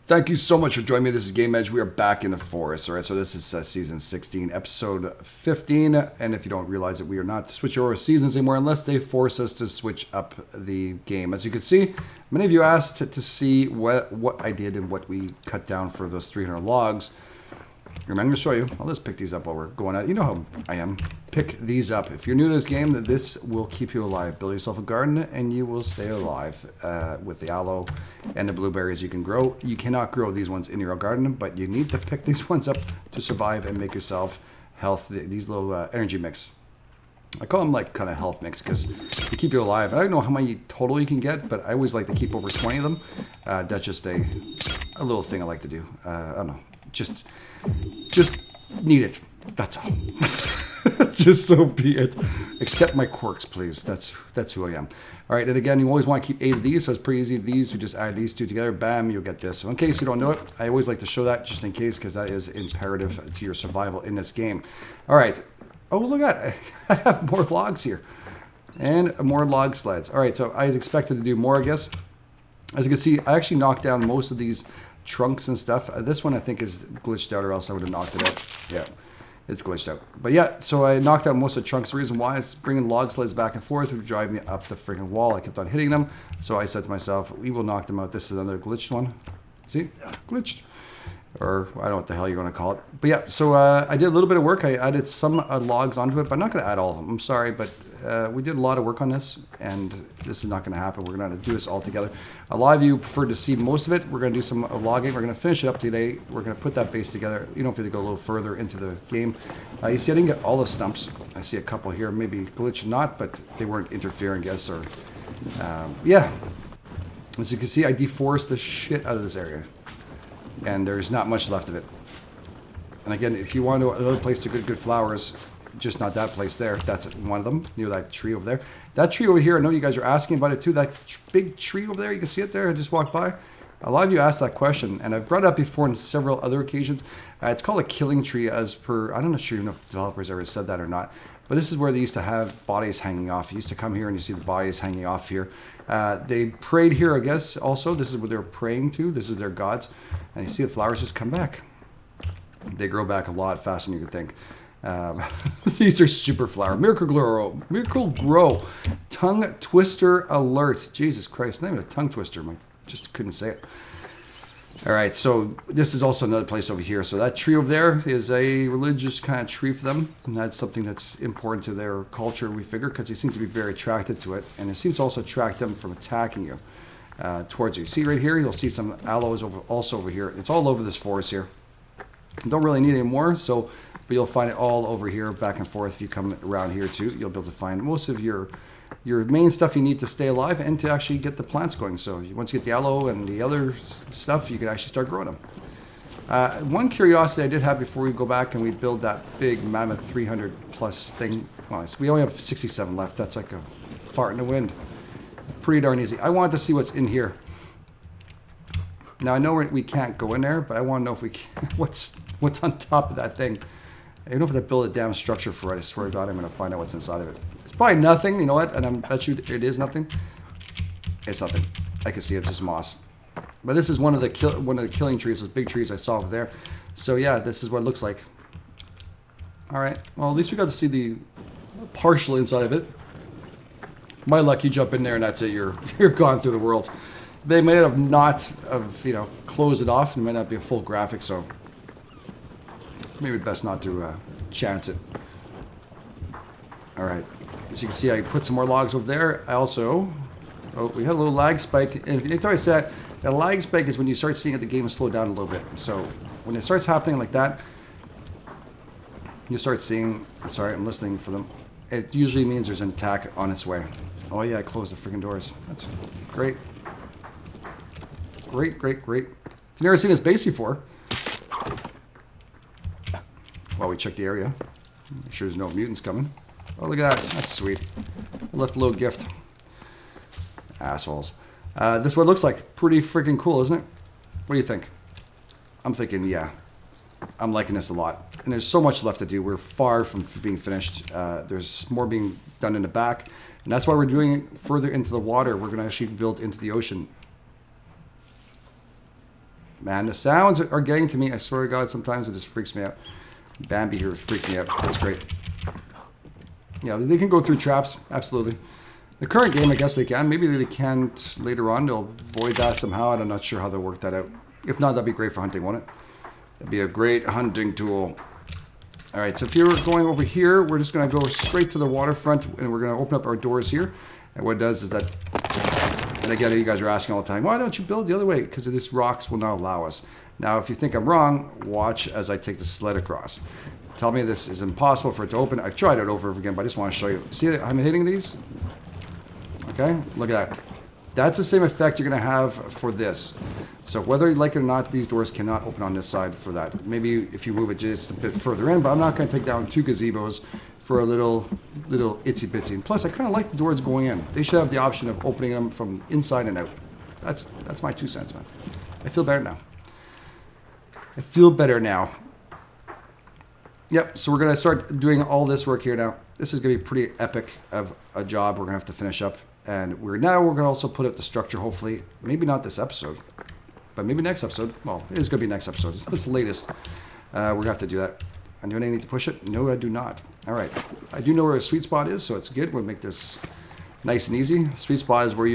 Thank you so much for joining me. This is Game Edge. We are back in the forest. All right, so this is season 16, episode 15. And if you don't realize it, we are not switching over seasons anymore unless they force us to switch up the game. As you can see, many of you asked to see what I did and what we cut down for those 300 logs. I'm going to show you. I'll just pick these up while we're going at it. You know how I am. Pick these up. If you're new to this game, this will keep you alive. Build yourself a garden and you will stay alive with the aloe and the blueberries you can grow. You cannot grow these ones in your garden, but you need to pick these ones up to survive and make yourself health. These little energy mix. I call them like kind of health mix because they keep you alive. I don't know how many total you can get, but I always like to keep over 20 of them. That's just a little thing I like to do. I don't know. Just need it. That's all. Just so be it. Accept my quirks, please. That's who I am. All right, and again, you always want to keep 8 of these, so it's pretty easy. These, you just add these two together, bam, you'll get this. So in case you don't know it, I always like to show that just in case, because that is imperative to your survival in this game. All right. Oh, look at it. I have more logs here. And more log sleds. All right, so I was expected to do more, I guess. As you can see, I actually knocked down most of these trunks and stuff. This one I think is glitched out, or else I would have knocked it out. Yeah, it's glitched out. But yeah, so I knocked out most of the trunks. The reason why is bringing log sleds back and forth would drive me up the freaking wall. I kept on hitting them. So I said to myself, we will knock them out. This is another glitched one. See? Glitched. Or I don't know what the hell you're going to call it. But yeah, so I did a little bit of work. I added some logs onto it, but I'm not going to add all of them. I'm sorry, but we did a lot of work on this, and this is not going to happen. We're going to do this all together. A lot of you prefer to see most of it. We're going to do some logging. We're going to finish it up today. We're going to put that base together. You don't have to go a little further into the game. You see, I didn't get all the stumps. I see a couple here, maybe glitched not, but they weren't interfering, I guess, or yeah. As you can see, I deforested the shit out of this area. And there's not much left of it. And again, if you want to another place to get good flowers, just not that place there. That's one of them. You know, that tree over there. That tree over here, I know you guys are asking about it too. That big tree over there, you can see it there. I just walked by. A lot of you asked that question, and I've brought it up before on several other occasions. It's called a killing tree as per, I'm not sure if developers ever said that or not. But this is where they used to have bodies hanging off. You used to come here and you see the bodies hanging off here. They prayed here, I guess, also. This is what they were praying to. This is their gods. And you see the flowers just come back. They grow back a lot faster than you could think. These are super flower. Miracle Grow. Miracle Grow. Tongue Twister Alert. Jesus Christ. Not even a tongue twister. I just couldn't say it. All right, so this is also another place over here. So that tree over there is a religious kind of tree for them. And that's something that's important to their culture, we figure, because they seem to be very attracted to it. And it seems to also attract them from attacking you towards you. See right here, you'll see some aloes also over here. It's all over this forest here. Don't really need any more, so but you'll find it all over here, back and forth. If you come around here too, you'll be able to find most of your main stuff you need to stay alive and to actually get the plants going. So once you get the aloe and the other stuff, you can actually start growing them. One curiosity I did have before we go back and we build that big mammoth 300 plus thing. Well, we only have 67 left. That's like a fart in the wind. Pretty darn easy. I wanted to see what's in here. Now I know we can't go in there, but I want to know if we can, what's on top of that thing. I don't know if they build a damn structure for it. I swear to God, I'm going to find out what's inside of it. It's probably nothing, you know what? And I bet you it is nothing. It's nothing. I can see it's just moss. But this is one of the killing trees, those big trees I saw over there. So yeah, this is what it looks like. All right. Well, at least we got to see the partial inside of it. My luck, you jump in there and that's it. You're gone through the world. They may have closed it off. It might not be a full graphic, so maybe best not to chance it. All right. As you can see, I put some more logs over there. I also, we had a little lag spike. And anytime I said a lag spike is when you start seeing that the game is slowed down a little bit. So when it starts happening like that, you start seeing, sorry, I'm listening for them. It usually means there's an attack on its way. Oh yeah, I closed the freaking doors. That's great. Great, great, great. If you've never seen this base before, well, we checked the area. Make sure there's no mutants coming. Oh, look at that. That's sweet. I left a little gift. Assholes. This is what it looks like. Pretty freaking cool, isn't it? What do you think? I'm thinking, yeah. I'm liking this a lot. And there's so much left to do. We're far from being finished. There's more being done in the back. And that's why we're doing it further into the water. We're going to actually build into the ocean. Man, the sounds are getting to me. I swear to God, sometimes it just freaks me out. Bambi here freaked me out. That's great. Yeah, they can go through traps. Absolutely. The current game, I guess they can. Maybe they can't later on. They'll avoid that somehow. I'm not sure how they'll work that out. If not, that'd be great for hunting, won't it? That'd be a great hunting tool. All right, so if you're going over here, we're just going to go straight to the waterfront, and we're going to open up our doors here. And what it does is that, and again, you guys are asking all the time, why don't you build the other way? Because these rocks will not allow us. Now, if you think I'm wrong, watch as I take the sled across. Tell me this is impossible for it to open. I've tried it over and over again, but I just want to show you. See, I'm hitting these? Okay, look at that. That's the same effect you're going to have for this. So whether you like it or not, these doors cannot open on this side for that. Maybe if you move it just a bit further in, but I'm not going to take down 2 gazebos for a little itsy bitsy. And plus, I kind of like the doors going in. They should have the option of opening them from inside and out. That's my 2 cents, man. I feel better now. I feel better now. Yep, so we're going to start doing all this work here now. This is going to be pretty epic of a job we're going to have to finish up. And we're going to also put up the structure, hopefully. Maybe not this episode, but maybe next episode. Well, it is going to be next episode. It's the latest. We're going to have to do that. And do I need to push it? No, I do not. All right. I do know where a sweet spot is, so it's good. We'll make this nice and easy. Sweet spot is where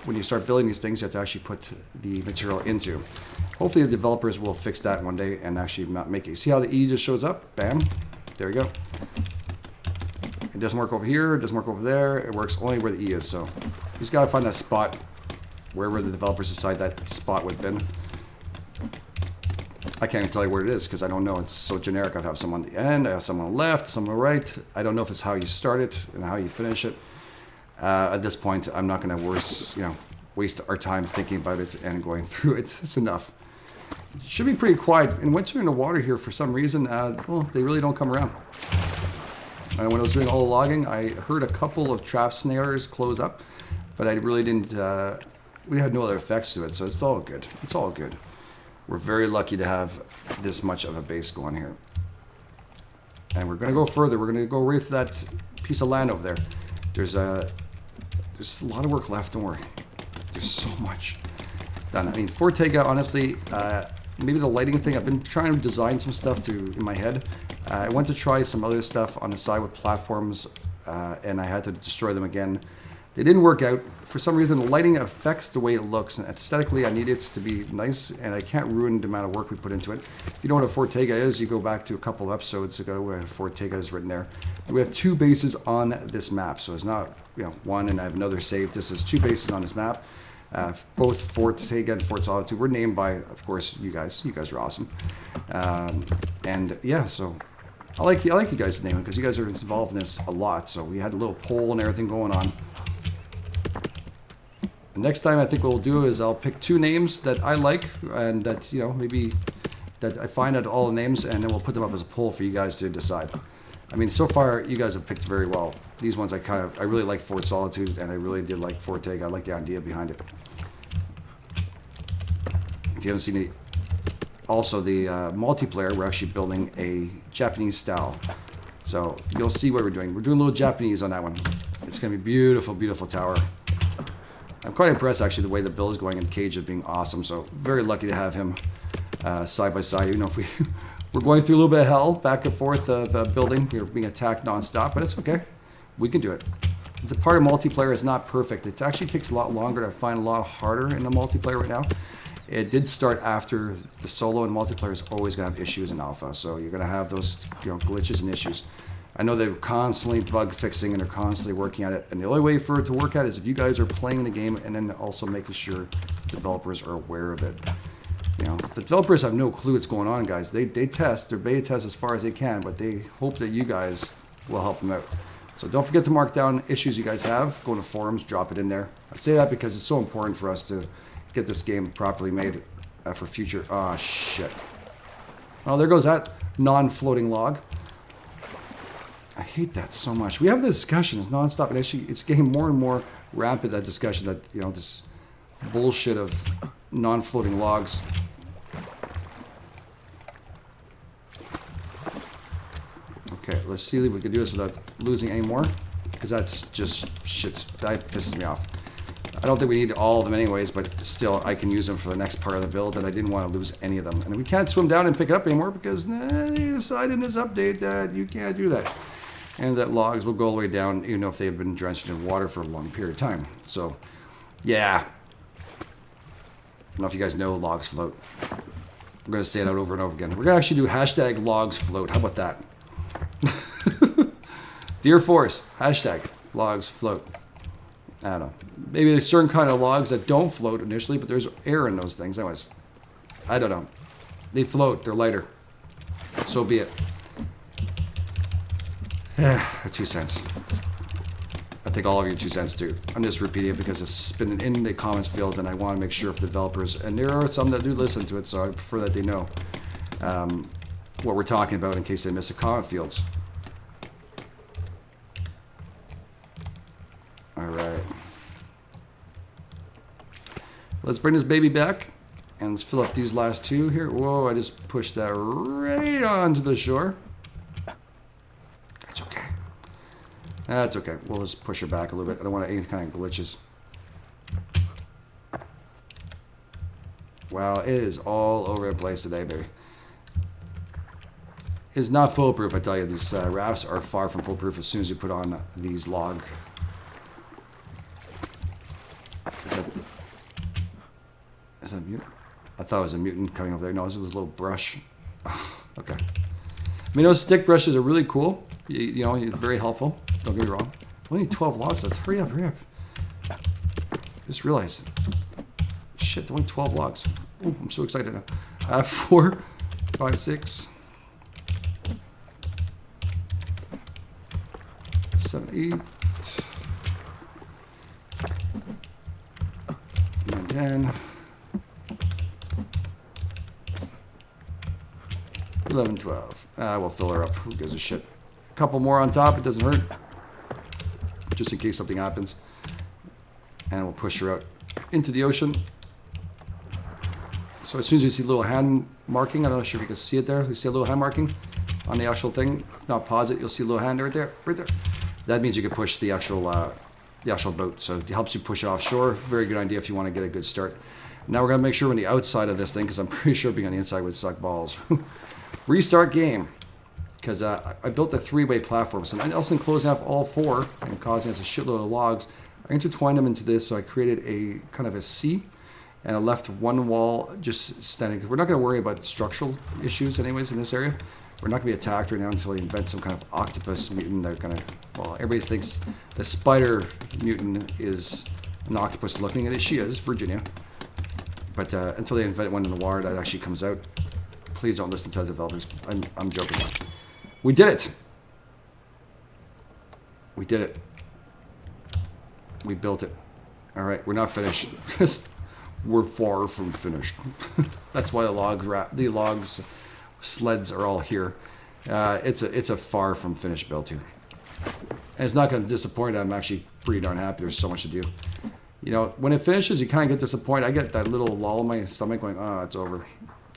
when you start building these things, you have to actually put the material into. Hopefully the developers will fix that one day and actually not make it. See how the E just shows up? Bam. There we go. It doesn't work over here. It doesn't work over there. It works only where the E is. So you just got to find that spot wherever the developers decide that spot would have been. I can't even tell you where it is because I don't know. It's so generic. I have some on the end. I have some on the left, some on the right. I don't know if it's how you start it and how you finish it. At this point, I'm not going to waste our time thinking about it and going through it. It's enough. It should be pretty quiet. In winter in the water here, for some reason, well, they really don't come around. When I was doing all the logging, I heard a couple of trap snares close up, but I really didn't, we had no other effects to it, so it's all good. It's all good. We're very lucky to have this much of a base going here. And we're going to go further. We're going to go right to that piece of land over there. There's a lot of work left, don't worry. There's so much done. I mean, Fortega, honestly, maybe the lighting thing, I've been trying to design some stuff in my head. I went to try some other stuff on the side with platforms, and I had to destroy them again. They didn't work out. For some reason, the lighting affects the way it looks, and aesthetically, I need it to be nice, and I can't ruin the amount of work we put into it. If you know what a Fortega is, you go back to a couple of episodes ago where Fortega is written there. We have 2 bases on this map, so it's not one and I have another saved. This is 2 bases on this map. Both Fortega and Fort Solitude were named by, of course, you guys. You guys are awesome. And yeah, so I like you guys naming because you guys are involved in this a lot. So we had a little poll and everything going on. The next time I think what we'll do is I'll pick 2 names that I like and that, maybe that I find out all the names, and then we'll put them up as a poll for you guys to decide. I mean, so far you guys have picked very well. These ones I really like Fort Solitude, and I really did like Fortega. I like the idea behind it. If you haven't seen it, also the multiplayer, we're actually building a Japanese style. So you'll see what we're doing. We're doing a little Japanese on that one. It's going to be beautiful, beautiful tower. I'm quite impressed, actually, the way the build is going, and Cage is being awesome. So very lucky to have him side by side. Even if we're going through a little bit of hell back and forth of building. We're being attacked nonstop, but it's okay. We can do it. The part of multiplayer is not perfect. It actually takes a lot longer to find, a lot harder in the multiplayer right now. It did start after the solo, and multiplayer is always going to have issues in alpha. So you're going to have those glitches and issues. I know they're constantly bug fixing and they're constantly working at it. And the only way for it to work out is if you guys are playing the game and then also making sure developers are aware of it. The developers have no clue what's going on, guys. They test, their beta test as far as they can, but they hope that you guys will help them out. So don't forget to mark down issues you guys have. Go to forums, drop it in there. I say that because it's so important for us to get this game properly made for future. Oh, shit. Oh, there goes that non-floating log. I hate that so much. We have the discussion. It's nonstop, and actually, it's getting more and more rampant, that discussion, that, this bullshit of non-floating logs. Okay, let's see if we can do this without losing any more, because that's just that pisses me off. I don't think we need all of them anyways, but still, I can use them for the next part of the build, and I didn't want to lose any of them. And we can't swim down and pick it up anymore because they decided in this update that you can't do that. And that logs will go all the way down, even if they've been drenched in water for a long period of time. So, yeah. I don't know if you guys know logs float. I'm going to say that over and over again. We're going to actually do hashtag logs float. How about that? Dear Forest, hashtag logs float. I don't know. Maybe there's certain kind of logs that don't float initially, but there's air in those things. Anyways, I don't know. They float. They're lighter. So be it. 2 cents. I think all of you 2 cents too. I'm just repeating it because it's been in the comments field, and I want to make sure if the developers, and there are some that do listen to it, so I prefer that they know what we're talking about in case they miss the comment fields. All right. Let's bring this baby back and let's fill up these last 2 here. Whoa, I just pushed that right onto the shore. That's okay. That's okay. We'll just push her back a little bit. I don't want any kind of glitches. Wow, it is all over the place today, baby. It's not foolproof, I tell you. These rafts are far from foolproof as soon as you put on these log. Is that a mutant? I thought it was a mutant coming over there. No, this is a little brush. Oh, okay. I mean, those stick brushes are really cool. You know, it's very helpful. Don't get me wrong. Only 12 logs. Let's hurry up, hurry up. Just realized. Shit, only 12 logs. Ooh, I'm so excited now. 4, 5, 6, 7, 8, 9, 10. 11, 12. We'll fill her up. Who gives a shit? A couple more on top. It doesn't hurt. Just in case something happens. And we'll push her out into the ocean. So as soon as you see a little hand marking, I'm not sure if you can see it there. You see a little hand marking on the actual thing. If not, pause it. You'll see a little hand right there. Right there. That means you can push the actual boat. So it helps you push offshore. Very good idea if you want to get a good start. Now we're going to make sure we're on the outside of this thing because I'm pretty sure being on the inside would suck balls. Restart game. Because I built a 3-way platform. So else than closing off all 4 and causing us a shitload of logs, I intertwined them into this. So I created a kind of a C. And I left one wall just standing. We're not going to worry about structural issues anyways in this area. We're not going to be attacked right now until we invent some kind of octopus mutant. They're going to, well, everybody thinks the spider mutant is an octopus looking at it. She is, Virginia. But until they invent one in the water that actually comes out, please don't listen to the developers. I'm joking. We did it. We did it. We built it. All right, we're not finished. We're far from finished. That's why the logs sleds are all here. It's a far from finished build here. And it's not going to disappoint. I'm actually pretty darn happy. There's so much to do. You know, when it finishes, you kind of get disappointed. I get that little lull in my stomach going, oh, it's over.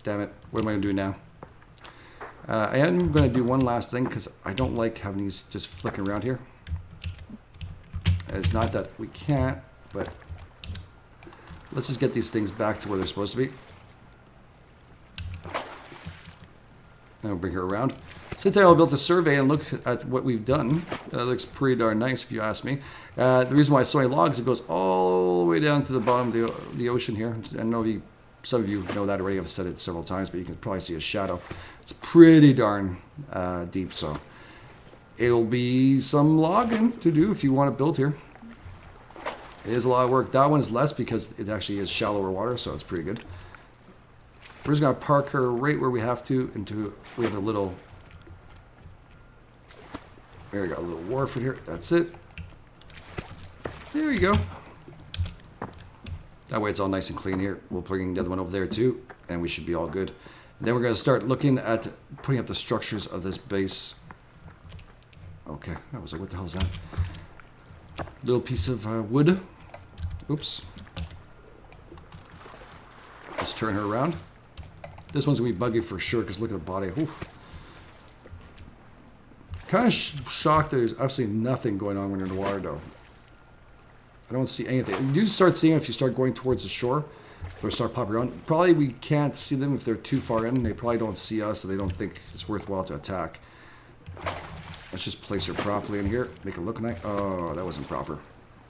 Damn it. What am I going to do now? I am going to do one last thing because I don't like having these just flicking around here. It's not that we can't, but let's just get these things back to where they're supposed to be. And we'll bring her around. Sit there, I built a survey and look at what we've done. It looks pretty darn nice if you ask me. The reason why it's so many logs, it goes all the way down to the bottom of the ocean here. I know some of you know that already. I've said it several times, but you can probably see a shadow. It's pretty darn deep, so it'll be some logging to do if you want to build here. It is a lot of work. That one is less because it actually is shallower water, so it's pretty good. We're just going to park her right where we have to. We have a little... There we go, a little wharf in here. That's it. There you go. That way it's all nice and clean here. We'll bring the other one over there too, and we should be all good. And then we're going to start looking at putting up the structures of this base. Okay, I was like, what the hell is that? Little piece of wood. Oops. Let's turn her around. This one's going to be buggy for sure, because look at the body. Ooh. Kind of shocked that there's absolutely nothing going on when you're in the water, though. I don't see anything. You do start seeing it if you start going towards the shore. They'll start popping around. Probably we can't see them if they're too far in. They probably don't see us, so they don't think it's worthwhile to attack. Let's just place her properly in here. Make it look nice. Oh, that wasn't proper.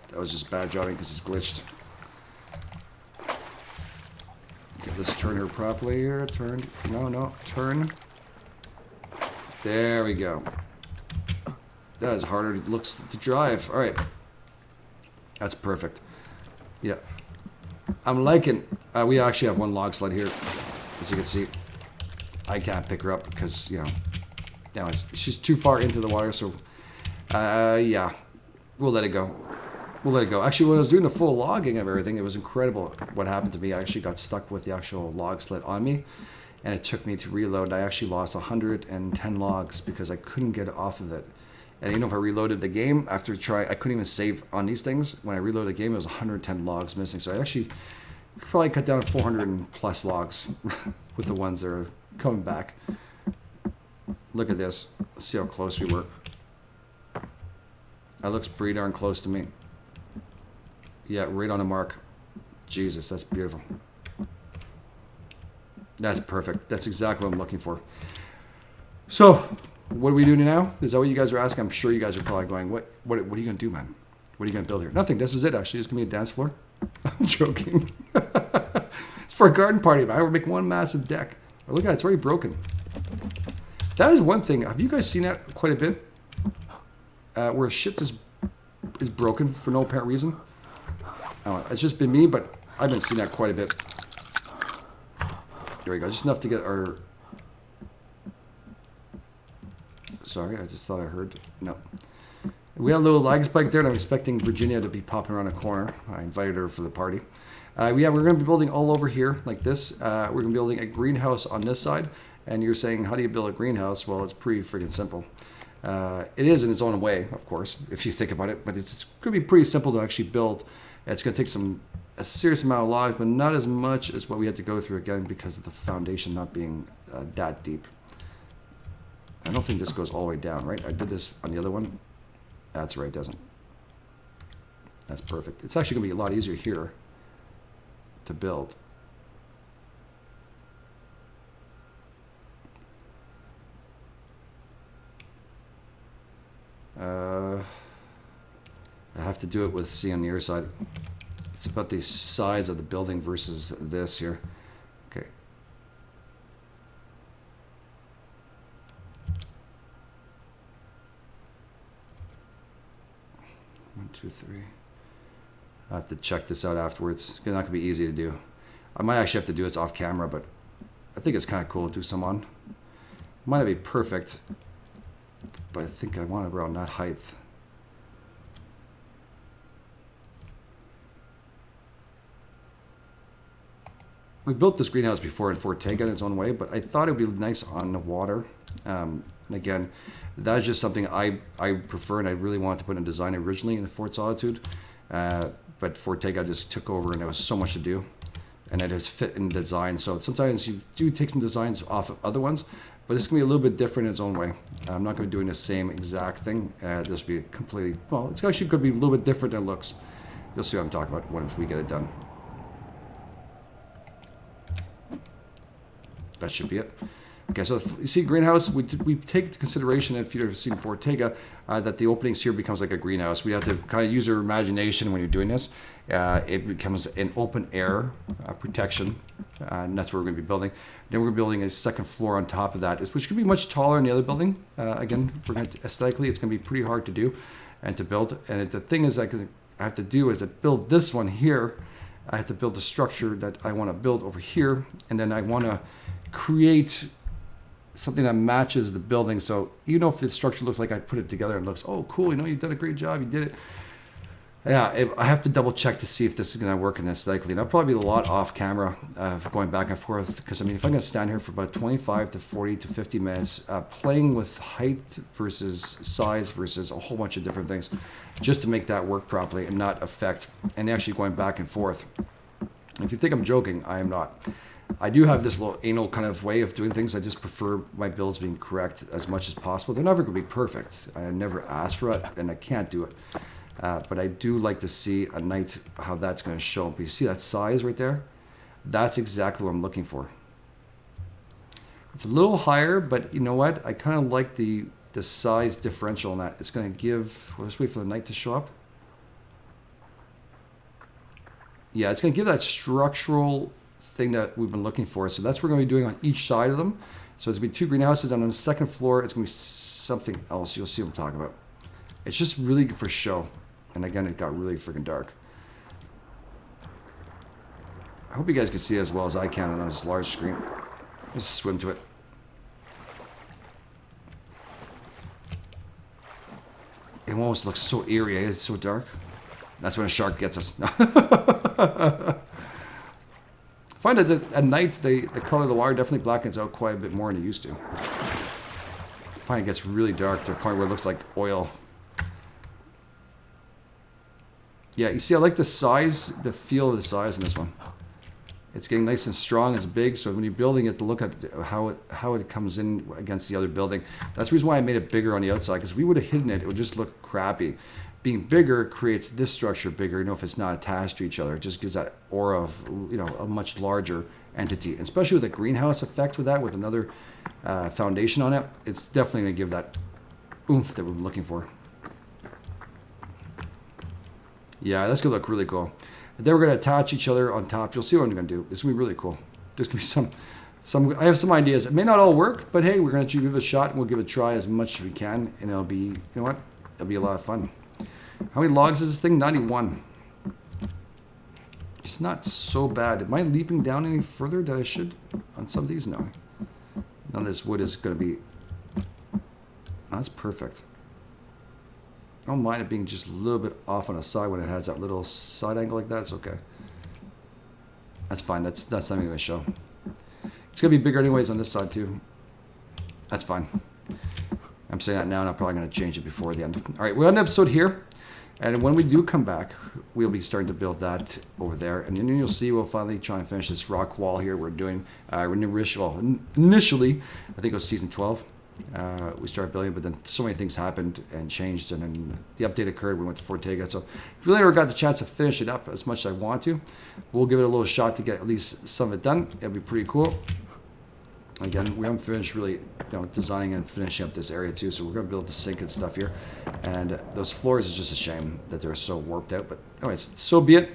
That was just bad jobbing because it's glitched. Okay, let's turn her properly here. Turn. No. Turn. There we go. That is harder it looks to drive. All right. That's perfect. Yeah. I'm liking... we actually have one log sled here. As you can see. I can't pick her up because, you know, she's too far into the water, so... yeah. We'll let it go. We'll let it go. Actually, when I was doing the full logging of everything, it was incredible what happened to me. I actually got stuck with the actual log sled on me, and it took me to reload. I actually lost 110 logs because I couldn't get off of it. And you know, if I reloaded the game, after I couldn't even save on these things. When I reloaded the game, it was 110 logs missing. So I actually probably cut down 400 and plus logs with the ones that are coming back. Look at this. Let's see how close we were. That looks pretty darn close to me. Yeah, right on the mark. Jesus, that's beautiful. That's perfect. That's exactly what I'm looking for. So, what are we doing now? Is that what you guys are asking? I'm sure you guys are probably going, what are you going to do, man? What are you going to build here? Nothing. This is it, actually. It's going to be a dance floor. I'm joking. It's for a garden party, man. We're making one massive deck. Oh, look at it. It's already broken. That is one thing. Have you guys seen that quite a bit? Where shit is broken for no apparent reason. It's just been me, but I've been seeing that quite a bit. There we go. Just enough to get our... Sorry, I just thought I heard... No. We had a little lag spike there, and I'm expecting Virginia to be popping around a corner. I invited her for the party. Yeah, we're going to be building all over here like this. We're going to be building a greenhouse on this side. And you're saying, how do you build a greenhouse? Well, it's pretty freaking simple. It is in its own way, of course, if you think about it. But it's going to be pretty simple to actually build. It's going to take a serious amount of logs, but not as much as what we had to go through again because of the foundation not being that deep. I don't think this goes all the way down, right? I did this on the other one. That's right, it doesn't. That's perfect. It's actually going to be a lot easier here to build. I have to do it with C on the other side. It's about the size of the building versus this here. Okay. One, two, three. I have to check this out afterwards. It's not going to be easy to do. I might actually have to do this off camera, but I think it's kind of cool to do some on. Might not be perfect, but I think I want it around that height. We built this greenhouse before in Fortega in its own way, but I thought it would be nice on the water. And again, that's just something I prefer, and I really wanted to put in design originally in Fort Solitude. But Fortega just took over, and there was so much to do. And it has fit in design. So sometimes you do take some designs off of other ones, but this is going to be a little bit different in its own way. I'm not going to be doing the same exact thing. This will be completely, well, it's actually going to be a little bit different than it looks. You'll see what I'm talking about when we get it done. That should be it. Okay, so if you see greenhouse, we take into consideration, if you've ever seen Fortega, that the openings here becomes like a greenhouse. We have to kind of use our imagination when you're doing this. It becomes an open air protection, and that's what we're going to be building. Then we're building a second floor on top of that, which could be much taller than the other building. Again, aesthetically, it's going to be pretty hard to do and to build. And the thing is, I have to do is to build this one here. I have to build a structure that I want to build over here, and then I want to create something that matches the building. So even if the structure looks like I put it together and looks, oh cool, you've done a great job, you did it. Yeah, I have to double check to see if this is going to work in aesthetically. And I'll probably be a lot off camera for going back and forth, because I mean, if I'm going to stand here for about 25 to 40 to 50 minutes playing with height versus size versus a whole bunch of different things just to make that work properly and not affect, and actually going back and forth. If you think I'm joking, I am not. I do have this little anal kind of way of doing things. I just prefer my builds being correct as much as possible. They're never going to be perfect. I never asked for it, and I can't do it. But I do like to see a night how that's going to show up. You see that size right there? That's exactly what I'm looking for. It's a little higher, but you know what? I kind of like the size differential in that. It's going to give... We'll just wait for the night to show up. Yeah, it's going to give that structural thing that we've been looking for. So that's what we're going to be doing on each side of them. So it's going to be 2 greenhouses, and on the second floor, it's going to be something else. You'll see what I'm talking about. It's just really good for show. And again, it got really freaking dark. I hope you guys can see it as well as I can on this large screen. Just swim to it. It almost looks so eerie. It's so dark. That's when a shark gets us. I find that at night, the color of the water definitely blackens out quite a bit more than it used to. I find it gets really dark to a point where it looks like oil. Yeah, you see, I like the size, the feel of the size in this one. It's getting nice and strong, it's big, so when you're building it, to look at how it comes in against the other building. That's the reason why I made it bigger on the outside, because if we would have hidden it, it would just look crappy. Being bigger creates this structure bigger, if it's not attached to each other. It just gives that aura of, a much larger entity. And especially with a greenhouse effect with that, with another foundation on it, it's definitely going to give that oomph that we're looking for. Yeah, that's going to look really cool. Then we're going to attach each other on top. You'll see what I'm going to do. It's going to be really cool. There's going to be some. I have some ideas. It may not all work, but hey, we're going to give it a shot, and we'll give it a try as much as we can, and it'll be, you know what? It'll be a lot of fun. How many logs is this thing? 91. It's not so bad. Am I leaping down any further than I should on some of these? No. None of this wood is going to be... That's perfect. I don't mind it being just a little bit off on the side when it has that little side angle like that. It's okay. That's fine. That's not even going to show. It's going to be bigger anyways on this side too. That's fine. I'm saying that now, and I'm probably going to change it before the end. All right, we're on an episode here. And when we do come back, we'll be starting to build that over there. And then you'll see we'll finally try and finish this rock wall here we're doing. Initially, I think it was season 12. We started building, but then so many things happened and changed, and then the update occurred. We went to Fortega, so if we never got the chance to finish it up as much as I want to, we'll give it a little shot to get at least some of it done. It'll be pretty cool. Again, we haven't finished really, designing and finishing up this area too, so we're going to build the sink and stuff here. And those floors is just a shame that they're so warped out, but anyways, so be it.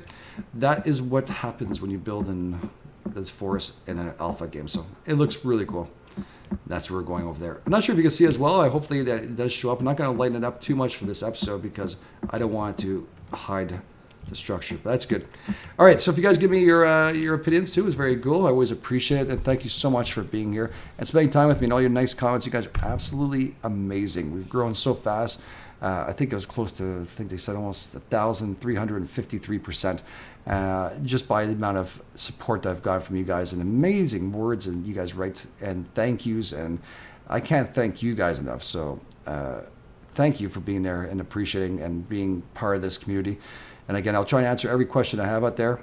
That is what happens when you build in this forest in an alpha game, so it looks really cool. That's where we're going over there. I'm not sure if you can see as well. Hopefully that it does show up. I'm not going to lighten it up too much for this episode because I don't want to hide the structure, but that's good. All right, so if you guys give me your opinions too, it's very cool. I always appreciate it, and thank you so much for being here and spending time with me and all your nice comments. You guys are absolutely amazing. We've grown so fast. I think it was close to, I think they said almost 1,353%, just by the amount of support that I've gotten from you guys, and amazing words and you guys write and thank yous, and I can't thank you guys enough. So thank you for being there and appreciating and being part of this community. And again, I'll try and answer every question I have out there,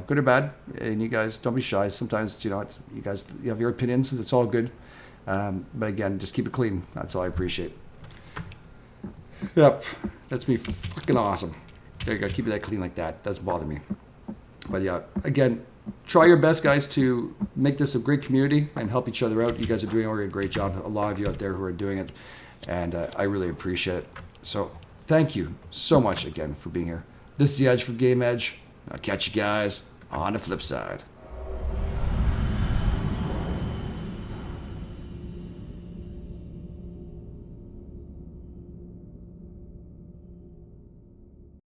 good or bad. And you guys, don't be shy. Sometimes, you guys, you have your opinions. It's all good. But again, just keep it clean. That's all I appreciate. Yep, that's me fucking awesome. There you go. Keep it that clean like that. Doesn't bother me. But yeah, again, try your best, guys, to make this a great community and help each other out. You guys are doing already a great job. A lot of you out there who are doing it, and I really appreciate it. So thank you so much again for being here. This is The Edge for Game Edge. I'll catch you guys on the flip side.